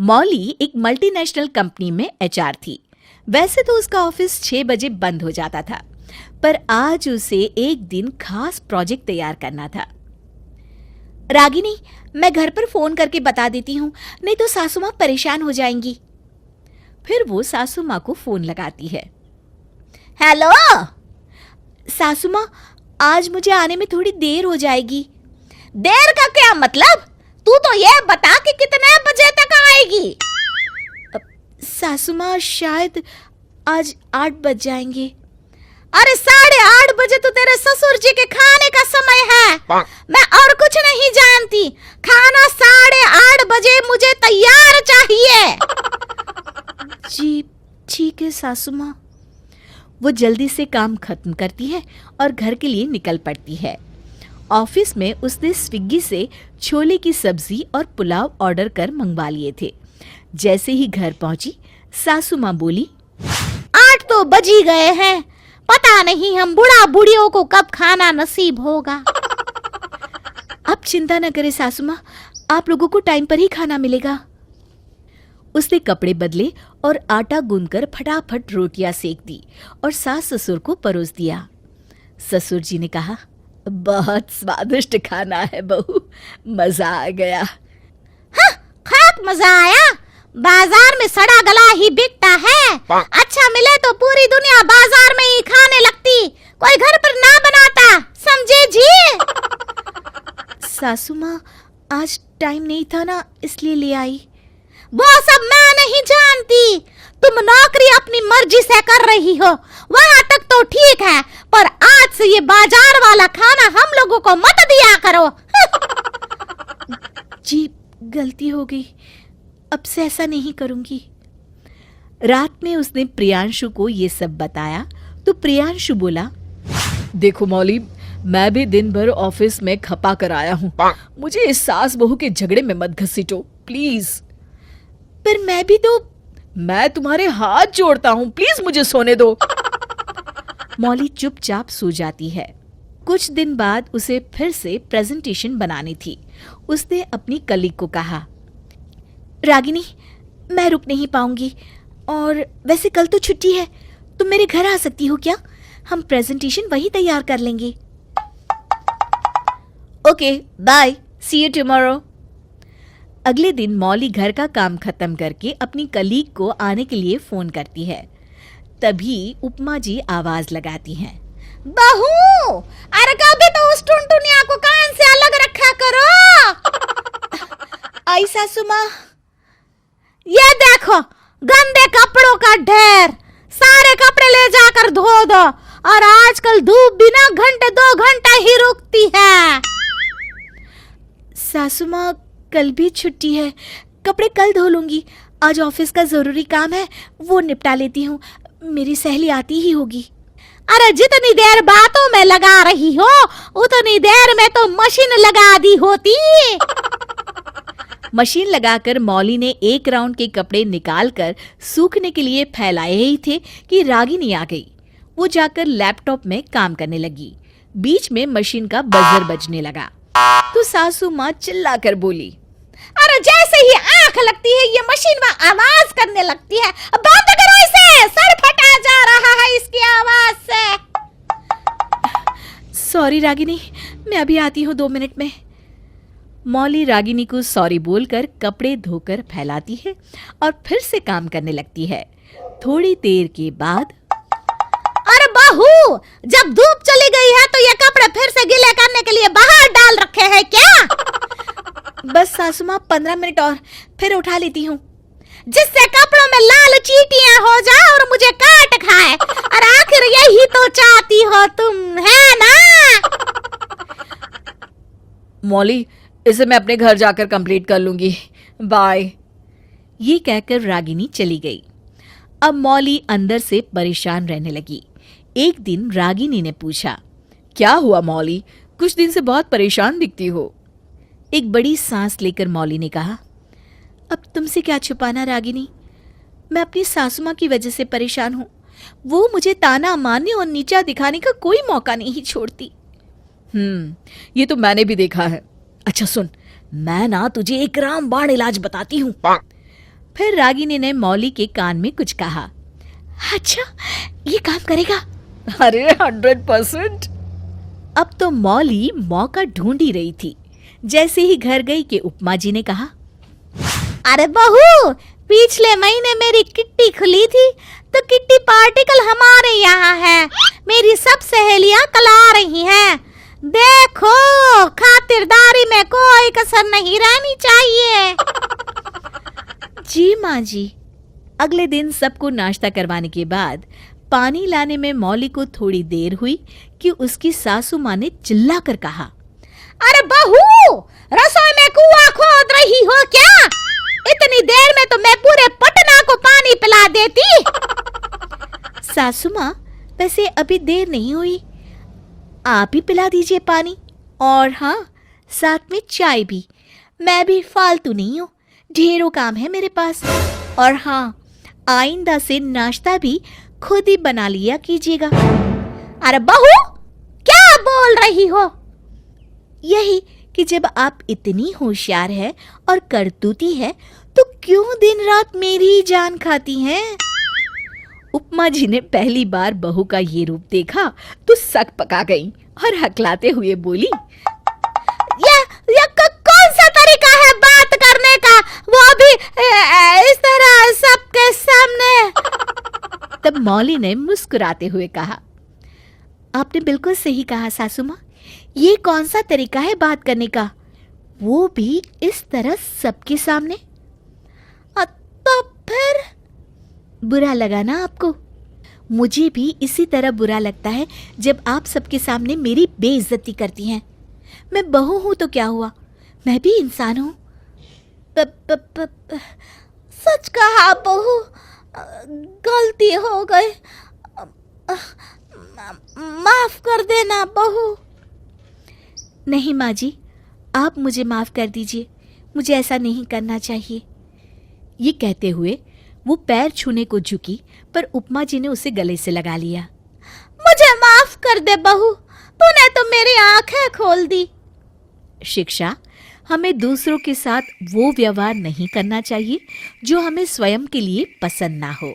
मौली एक multinational company में HR थी। वैसे तो उसका ऑफिस 6 बजे बंद हो जाता था, पर आज उसे एक दिन खास प्रोजेक्ट तैयार करना था। रागिनी, मैं घर पर फोन करके बता देती हूँ, नहीं तो सासू माँ परेशान हो जाएंगी। फिर वो सासू माँ को फोन लगाती है। हेलो सासू माँ, आज मुझे आने में थोड़ी देर हो जाएगी। देर का क्या मतलब? तू तो ये बता कि कितने बजे तक आएगी। सासू माँ, शायद आज 8 बज जाएंगे। अरे 8:30 बजे तो तेरे ससुर जी के खाने का समय है। मैं और कुछ नहीं जानती। खाना 8:30 बजे मुझे तैयार चाहिए। जी ठीक है सासू माँ। वो जल्दी से काम खत्म करती है और घर के लिए निकल पड़ती है। ऑफिस में उसने स्विग्गी से छोले की सब्जी और पुलाव ऑर्डर कर मंगवा लिए थे। जैसे ही घर पहुंची, सासू माँ बोली, 8 तो बज ही गए हैं। पता नहीं हम बुढ़ा बुढ़ियों को कब खाना नसीब होगा। आप चिंता न करें सासू माँ, आप लोगों को टाइम पर ही खाना मिलेगा। उसने कपड़े बदले और आटा गूंदकर फटाफट रोटियां सेक दी और सास ससुर को परोस दिया। ससुर जी ने कहा, बहुत स्वादिष्ट खाना है बहू, मजा आ गया। हाँ, खाक मजा आया। बाजार में सड़ा गला ही बिकता है। अच्छा मिले तो पूरी दुनिया बाजार में ही खाने लगती, कोई घर पर ना बनाता, समझे जी? सासू माँ, आज टाइम नहीं था ना, इसलिए ले आई। वो सब मैं नहीं जानती। तुम नौकरी अपनी मर्जी से कर रही हो, वहाँ तक तो ठीक है, पर आज से ये बाजार वाला खाना हम लोगों को मत दिया करो। जी गलती हो गई, अब से ऐसा नहीं करूंगी। रात में उसने प्रियांशु को ये सब बताया तो प्रियांशु बोला, देखो मौली, मैं भी दिन भर ऑफिस में खपा कर आया हूँ, मुझे इस सास बहू के झगड़े में मत घसीटो प्लीज। पर मैं तुम्हारे हाथ जोड़ता हूँ, प्लीज मुझे सोने दो। मौली चुपचाप सो जाती है। कुछ दिन बाद उसे फिर से प्रेजेंटेशन बनानी थी। उसने अपनी कलीग को कहा, रागिनी, मैं रुक नहीं पाऊंगी, और वैसे कल तो छुट्टी है, तुम मेरे घर आ सकती हो क्या? हम प्रेजेंटेशन वही तैयार कर लेंगे। Okay bye, see you tomorrow. अगले दिन मौली घर का काम खत्म करके अपनी कलीग को आने के लिए फोन करती है। तभी उपमा जी आवाज लगाती हैं, बहू, अरे कभी तो उस टुनटुनिया को कान से अलग रखा करो। आई सासू माँ। ये देखो, गंदे कपड़ों का ढेर, सारे कपड़े ले जाकर धो दो। और आजकल धूप भी ना घंटे 2 घंटा ही रुकती है। सासू माँ, कल भी छुट्टी है, कपड़े कल धो लूंगी। आज ऑफिस का जरूरी काम है, वो निपटा लेती हूँ, मेरी सहेली आती ही होगी। अरे जितनी देर बातों में लगा रही हो, उतनी देर में तो मशीन लगा दी होती। मशीन लगाकर मौली ने एक राउंड के कपड़े निकालकर सूखने के लिए फैलाए ही थे कि रागिनी आ गई। वो जाकर लैपटॉप में काम करने लगी। बीच में मशीन का बजर बजने लगा तो सासू माँ चिल्लाकर बोली, अरे जैसे ही आंख लगती है ये मशीन वहाँ आवाज करने लगती है। बंद करो इसे, सर फटा जा रहा है इसकी आवाज से। सॉरी रागिनी, मैं अभी आती हूँ 2 मिनट में। मौली रागिनी को सॉरी बोलकर कपड़े धोकर फैलाती है और फिर से काम करने लगती है। थोड़ी देर के बाद, अरे बहू, जब धूप चली गई है तो ये कपड़े फिर से गीले करने के लिए बाहर डाल रखे हैं क्या? बस सासू माँ, 15 मिनट और, फिर उठा लेती हूँ। जिससे कपड़ों में लाल चींटियां हो जाए और मुझे काट खाए। और आखिर यही तो चाहती हो तुम, है ना? मौली, इसे मैं अपने घर जाकर कंप्लीट कर लूंगी, बाय। ये कहकर रागिनी चली गई। अब मौली अंदर से परेशान रहने लगी। एक दिन रागिनी ने पूछा, क्या हुआ मौली, कुछ दिन से बहुत परेशान दिखती हो। एक बड़ी सांस लेकर मौली ने कहा, अब तुमसे क्या छुपाना रागिनी, मैं अपनी सासू माँ की वजह से परेशान हूँ। वो मुझे ताना मारने और नीचा दिखाने का कोई मौका नहीं छोड़ती। ये तो मैंने भी देखा है। अच्छा सुन, मैं ना तुझे एक रामबाण इलाज बताती हूँ। फिर रागिनी ने मौली के कान में कुछ कहा। अच्छा, ये काम करेगा? अरे 100%। अब तो मौली मौका ढूंढ ही रही थी। जैसे ही घर गई कि उपमा जी ने कहा, अरे बहू, पिछले महीने मेरी किट्टी खुली थी तो किट्टी पार्टी कल हमारे यहाँ है। मेरी सब सहेलियां कल आ रही हैं। देखो, खातिरदारी में कोई कसर नहीं रहनी चाहिए। जी माँ जी। अगले दिन सबको नाश्ता करवाने के बाद पानी लाने में मौली को थोड़ी देर हुई कि उसकी सासू माँ ने चिल्लाकर कहा, अरे बहू, रसोई में कुआं खोद रही हो क्या? इतनी देर में तो मैं पूरे पटना को पानी पिला देती। सासू माँ, वैसे अभी देर नहीं हुई, आप ही पिला दीजिए पानी। और हाँ, साथ में चाय भी। मैं भी फालतू नहीं हूँ, ढेरों काम है मेरे पास। और हाँ, आइंदा से नाश्ता भी खुद ही बना लिया कीजिएगा। अरे बहू, क्या बोल रही हो? यही कि जब आप इतनी होशियार है और करतूती है तो क्यों दिन रात मेरी ही जान खाती हैं? उपमा जी ने पहली बार बहू का ये रूप देखा तो सक पका गई और हकलाते हुए बोली, ये कौन सा तरीका है बात करने का, वो भी इस तरह सबके सामने? तब मौली ने मुस्कुराते हुए कहा, आपने बिल्कुल सही कहा सासू माँ, ये कौन सा तरीका है बात करने का, वो भी इस तरह सबके सामने। तो फिर? बुरा लगा ना आपको? मुझे भी इसी तरह बुरा लगता है जब आप सबके सामने मेरी बेइज्जती करती हैं। मैं बहू हूं तो क्या हुआ, मैं भी इंसान हूं। सच कहा बहू, गलती हो गई, माफ कर देना बहू। नहीं माँ जी, आप मुझे माफ कर दीजिए, मुझे ऐसा नहीं करना चाहिए। ये कहते हुए वो पैर छूने को झुकी, पर उपमा जी ने उसे गले से लगा लिया। मुझे माफ कर दे बहू, तूने तो मेरी आंखें खोल दी। शिक्षा, हमें दूसरों के साथ वो व्यवहार नहीं करना चाहिए जो हमें स्वयं के लिए पसंद ना हो।